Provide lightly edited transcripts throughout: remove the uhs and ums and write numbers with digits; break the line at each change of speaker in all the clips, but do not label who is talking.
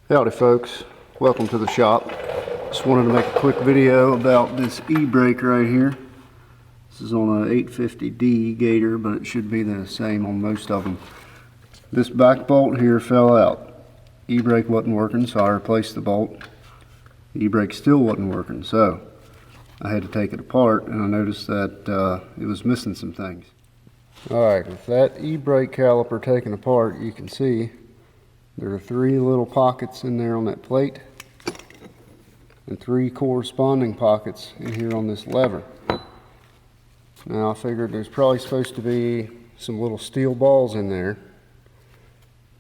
Howdy folks, welcome to the shop. Just wanted to make a quick video about this e-brake right here. This is on a 850D Gator, but it should be the same on most of them. This back bolt here fell out. E-brake wasn't working, so I replaced the bolt. The e-brake still wasn't working, so I had to take it apart, and I noticed that it was missing some things. Alright, with that e-brake caliper taken apart, you can see there are 3 little pockets in there on that plate and 3 corresponding pockets in here on this lever. Now I figured there's probably supposed to be some little steel balls in there,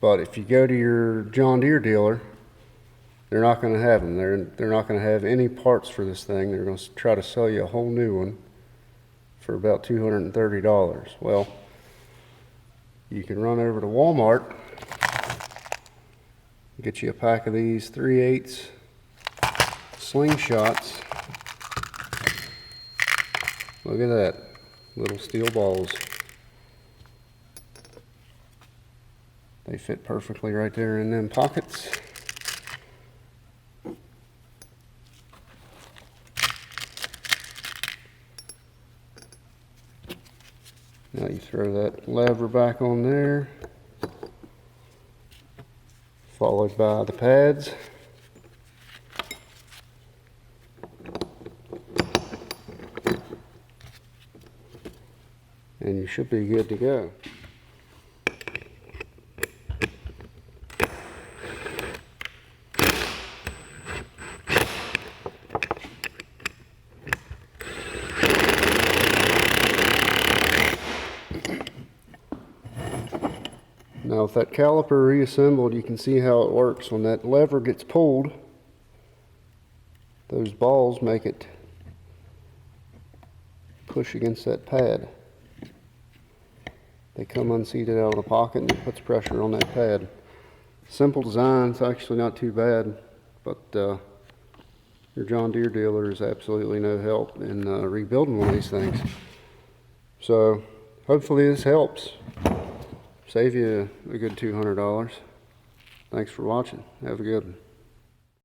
but if you go to your John Deere dealer, they're not going to have them. They're not going to have any parts for this thing. They're going to try to sell you a whole new one for about $230. Well, you can run over to Walmart, get you a pack of these 3/8 slingshots. Look at that, little steel balls. They fit perfectly right there in them pockets. Now you throw that lever back on there, followed by the pads. And you should be good to go. Now with that caliper reassembled, you can see how it works. When that lever gets pulled, those balls make it push against that pad. They come unseated out of the pocket and it puts pressure on that pad. Simple design, it's actually not too bad, but your John Deere dealer is absolutely no help in rebuilding one of these things. So hopefully this helps. Save you a good $200. Thanks for watching. Have a good one.